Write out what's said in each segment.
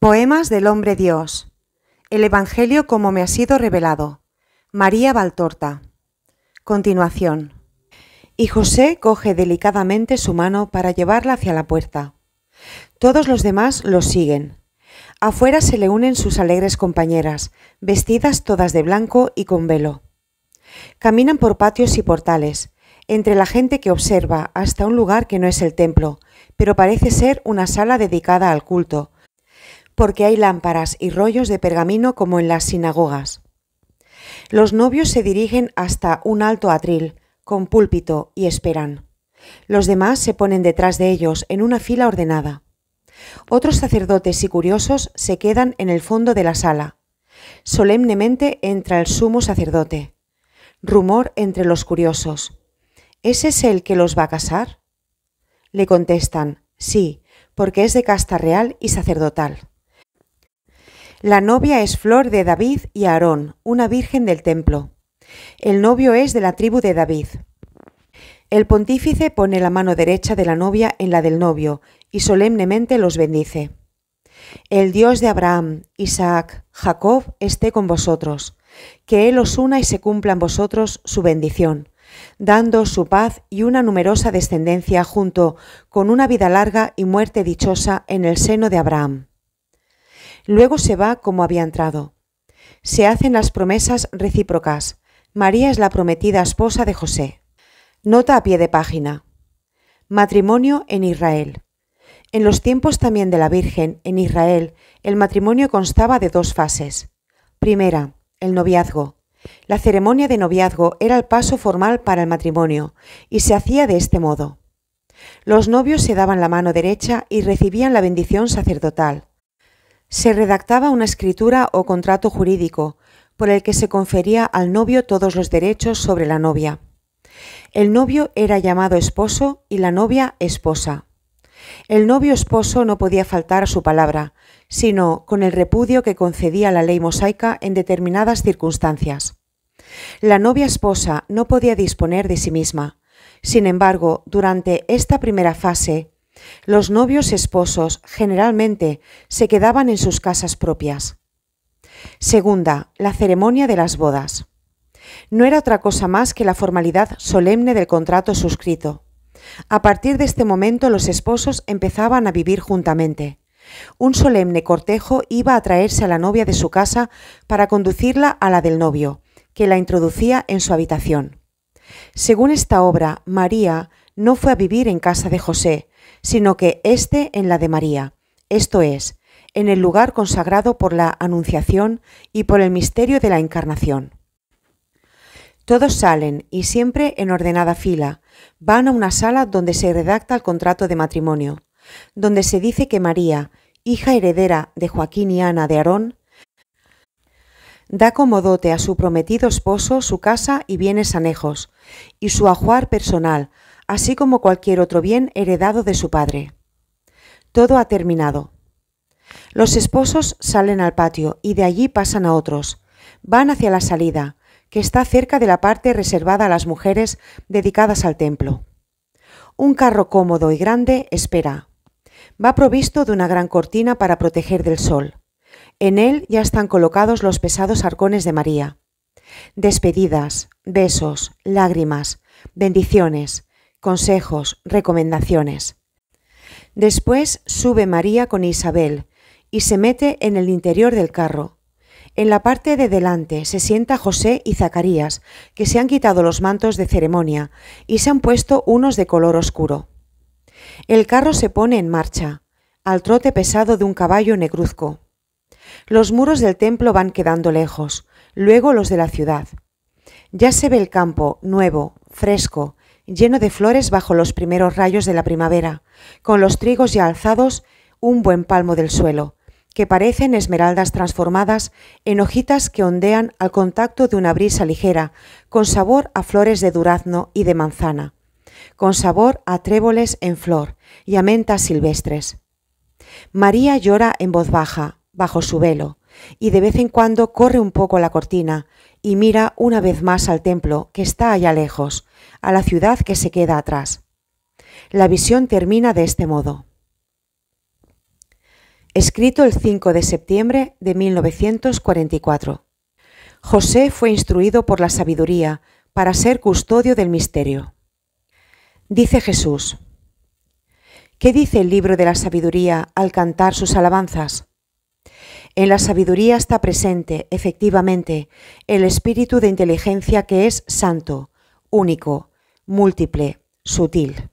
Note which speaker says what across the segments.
Speaker 1: Poemas del Hombre Dios. El Evangelio como me ha sido revelado. María Valtorta. Continuación. Y José coge delicadamente su mano para llevarla hacia la puerta. Todos los demás lo siguen. Afuera se le unen sus alegres compañeras, vestidas todas de blanco y con velo. Caminan por patios y portales, entre la gente que observa hasta un lugar que no es el templo, pero parece ser una sala dedicada al culto, porque hay lámparas y rollos de pergamino como en las sinagogas. Los novios se dirigen hasta un alto atril, con púlpito, y esperan. Los demás se ponen detrás de ellos en una fila ordenada. Otros sacerdotes y curiosos se quedan en el fondo de la sala. Solemnemente entra el sumo sacerdote. Rumor entre los curiosos. ¿Es ese el que los va a casar? Le contestan, sí, porque es de casta real y sacerdotal. La novia es Flor de David y Aarón, una virgen del templo. El novio es de la tribu de David. El pontífice pone la mano derecha de la novia en la del novio y solemnemente los bendice. El Dios de Abraham, Isaac, Jacob esté con vosotros, que Él os una y se cumpla en vosotros su bendición, dando su paz y una numerosa descendencia junto con una vida larga y muerte dichosa en el seno de Abraham. Luego se va como había entrado. Se hacen las promesas recíprocas. María es la prometida esposa de José. Nota a pie de página. Matrimonio en Israel. En los tiempos también de la Virgen, en Israel, el matrimonio constaba de dos fases. Primera, el noviazgo. La ceremonia de noviazgo era el paso formal para el matrimonio, y se hacía de este modo. Los novios se daban la mano derecha y recibían la bendición sacerdotal. Se redactaba una escritura o contrato jurídico, por el que se confería al novio todos los derechos sobre la novia. El novio era llamado esposo y la novia esposa. El novio esposo no podía faltar a su palabra, sino con el repudio que concedía la ley mosaica en determinadas circunstancias. La novia esposa no podía disponer de sí misma. Sin embargo, durante esta primera fase, los novios esposos generalmente se quedaban en sus casas propias. Segunda, la ceremonia de las bodas. No era otra cosa más que la formalidad solemne del contrato suscrito. A partir de este momento los esposos empezaban a vivir juntamente. Un solemne cortejo iba a traerse a la novia de su casa para conducirla a la del novio, que la introducía en su habitación. Según esta obra, María no fue a vivir en casa de José, sino que éste en la de María, esto es, en el lugar consagrado por la Anunciación y por el misterio de la Encarnación. Todos salen, y siempre en ordenada fila, van a una sala donde se redacta el contrato de matrimonio, donde se dice que María, hija heredera de Joaquín y Ana de Aarón, da como dote a su prometido esposo su casa y bienes anejos, y su ajuar personal, así como cualquier otro bien heredado de su padre. Todo ha terminado. Los esposos salen al patio y de allí pasan a otros. Van hacia la salida, que está cerca de la parte reservada a las mujeres dedicadas al templo. Un carro cómodo y grande espera. Va provisto de una gran cortina para proteger del sol. En él ya están colocados los pesados arcones de María. Despedidas, besos, lágrimas, bendiciones, consejos, recomendaciones. Después sube María con Isabel y se mete en el interior del carro. En la parte de delante se sienta José y Zacarías, que se han quitado los mantos de ceremonia y se han puesto unos de color oscuro. El carro se pone en marcha, al trote pesado de un caballo negruzco. Los muros del templo van quedando lejos, luego los de la ciudad. Ya se ve el campo, nuevo, fresco, lleno de flores bajo los primeros rayos de la primavera, con los trigos ya alzados un buen palmo del suelo, que parecen esmeraldas transformadas en hojitas que ondean al contacto de una brisa ligera, con sabor a flores de durazno y de manzana, con sabor a tréboles en flor y a mentas silvestres. María llora en voz baja, bajo su velo, y de vez en cuando corre un poco la cortina y mira una vez más al templo que está allá lejos, a la ciudad que se queda atrás. La visión termina de este modo. Escrito el 5 de septiembre de 1944. José fue instruido por la sabiduría para ser custodio del misterio. Dice Jesús: ¿qué dice el libro de la sabiduría al cantar sus alabanzas? En la sabiduría está presente, efectivamente, el espíritu de inteligencia que es santo, único, múltiple, sutil.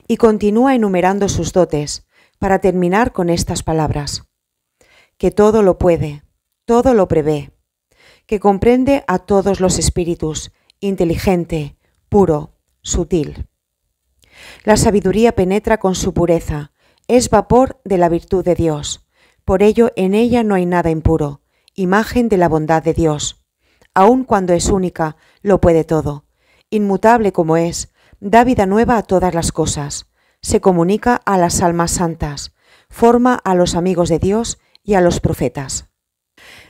Speaker 1: Y continúa enumerando sus dotes, para terminar con estas palabras: que todo lo puede, todo lo prevé, que comprende a todos los espíritus, inteligente, puro, sutil. La sabiduría penetra con su pureza, es vapor de la virtud de Dios, por ello en ella no hay nada impuro, imagen de la bondad de Dios. Aun cuando es única, lo puede todo, inmutable como es, da vida nueva a todas las cosas, se comunica a las almas santas, forma a los amigos de Dios y a los profetas.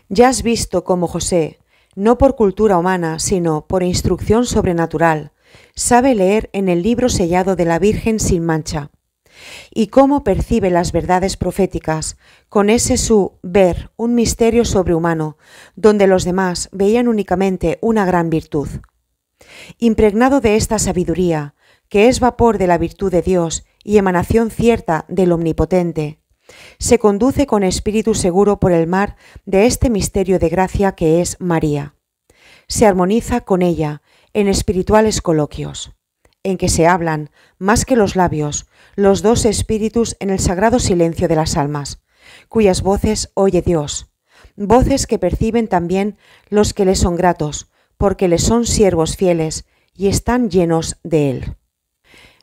Speaker 1: Ya has visto cómo José, no por cultura humana, sino por instrucción sobrenatural, sabe leer en el libro sellado de la Virgen sin mancha, y cómo percibe las verdades proféticas con ese su ver un misterio sobrehumano, donde los demás veían únicamente una gran virtud. Impregnado de esta sabiduría, que es vapor de la virtud de Dios y emanación cierta del Omnipotente, se conduce con espíritu seguro por el mar de este misterio de gracia que es María. Se armoniza con ella en espirituales coloquios, en que se hablan, más que los labios, los dos espíritus en el sagrado silencio de las almas, cuyas voces oye Dios, voces que perciben también los que le son gratos, porque le son siervos fieles y están llenos de él.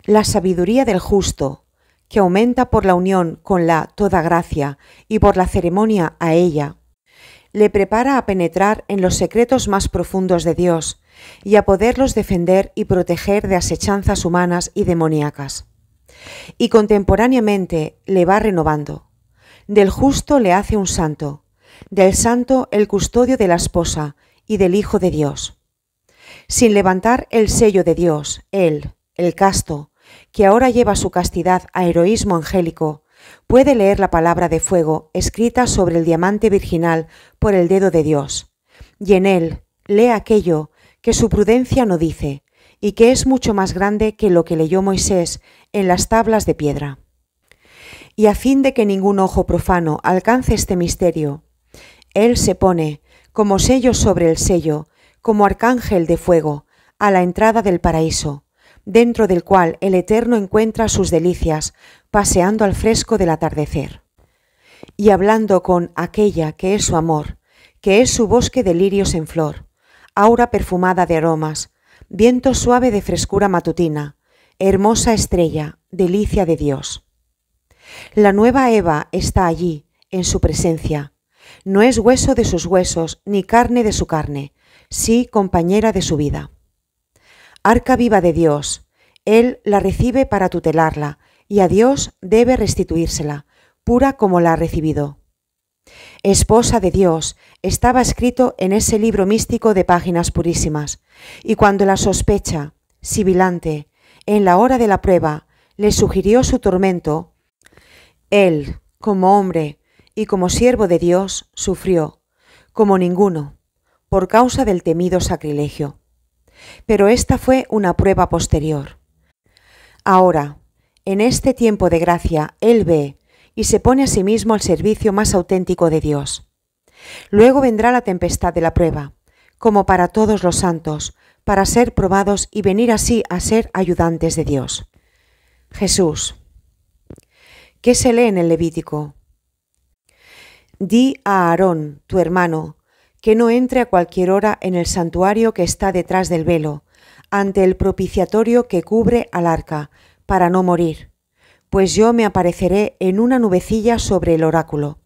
Speaker 1: La sabiduría del justo, que aumenta por la unión con la toda gracia y por la ceremonia a ella, le prepara a penetrar en los secretos más profundos de Dios y a poderlos defender y proteger de asechanzas humanas y demoníacas. Y contemporáneamente le va renovando. Del justo le hace un santo, del santo el custodio de la esposa y del Hijo de Dios. Sin levantar el sello de Dios, él, el casto, que ahora lleva su castidad a heroísmo angélico, puede leer la palabra de fuego escrita sobre el diamante virginal por el dedo de Dios, y en él lee aquello que su prudencia no dice, y que es mucho más grande que lo que leyó Moisés en las tablas de piedra. Y a fin de que ningún ojo profano alcance este misterio, él se pone, como sello sobre el sello, como arcángel de fuego, a la entrada del paraíso, dentro del cual el Eterno encuentra sus delicias, paseando al fresco del atardecer. Y hablando con aquella que es su amor, que es su bosque de lirios en flor, aura perfumada de aromas, viento suave de frescura matutina, hermosa estrella, delicia de Dios. La nueva Eva está allí, en su presencia. No es hueso de sus huesos, ni carne de su carne, sí compañera de su vida. Arca viva de Dios, Él la recibe para tutelarla, y a Dios debe restituírsela, pura como la ha recibido. Esposa de Dios, estaba escrito en ese libro místico de páginas purísimas, y cuando la sospecha, sibilante, en la hora de la prueba, le sugirió su tormento, él, como hombre y como siervo de Dios, sufrió, como ninguno, por causa del temido sacrilegio. Pero esta fue una prueba posterior. Ahora, en este tiempo de gracia, él ve y se pone a sí mismo al servicio más auténtico de Dios. Luego vendrá la tempestad de la prueba, como para todos los santos, para ser probados y venir así a ser ayudantes de Dios. Jesús. ¿Qué se lee en el Levítico? Di a Aarón, tu hermano, que no entre a cualquier hora en el santuario que está detrás del velo, ante el propiciatorio que cubre al arca, para no morir, pues yo me apareceré en una nubecilla sobre el oráculo.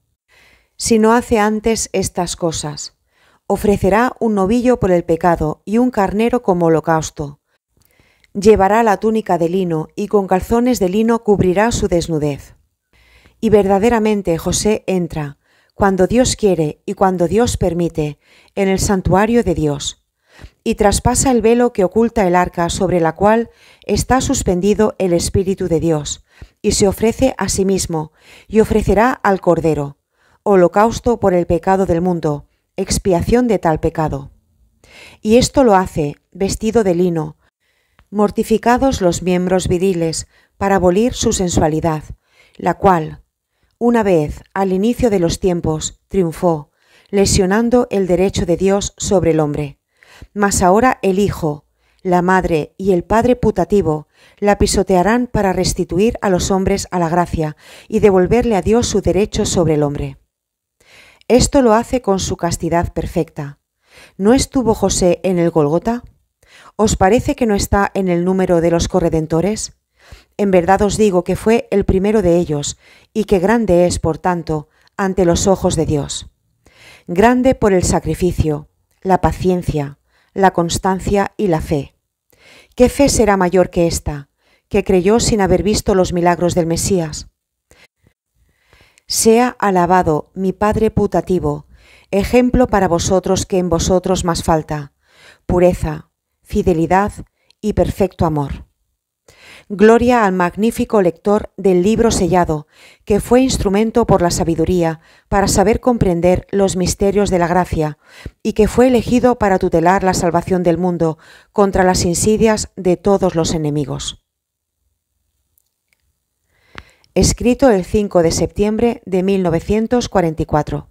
Speaker 1: Si no hace antes estas cosas, ofrecerá un novillo por el pecado y un carnero como holocausto. Llevará la túnica de lino y con calzones de lino cubrirá su desnudez. Y verdaderamente José entra, cuando Dios quiere y cuando Dios permite, en el santuario de Dios, y traspasa el velo que oculta el arca sobre la cual está suspendido el Espíritu de Dios, y se ofrece a sí mismo, y ofrecerá al Cordero, holocausto por el pecado del mundo, expiación de tal pecado. Y esto lo hace, vestido de lino, mortificados los miembros viriles, para abolir su sensualidad, la cual, una vez al inicio de los tiempos, triunfó, lesionando el derecho de Dios sobre el hombre. Mas ahora el Hijo, la Madre y el Padre putativo la pisotearán para restituir a los hombres a la gracia y devolverle a Dios su derecho sobre el hombre. Esto lo hace con su castidad perfecta. ¿No estuvo José en el Gólgota? ¿Os parece que no está en el número de los corredentores? En verdad os digo que fue el primero de ellos, y que grande es, por tanto, ante los ojos de Dios. Grande por el sacrificio, la paciencia, la constancia y la fe. ¿Qué fe será mayor que esta, que creyó sin haber visto los milagros del Mesías? Sea alabado mi Padre putativo, ejemplo para vosotros que en vosotros más falta, pureza, fidelidad y perfecto amor. Gloria al magnífico lector del libro sellado, que fue instrumento por la sabiduría para saber comprender los misterios de la gracia, y que fue elegido para tutelar la salvación del mundo contra las insidias de todos los enemigos. Escrito el 5 de septiembre de 1944.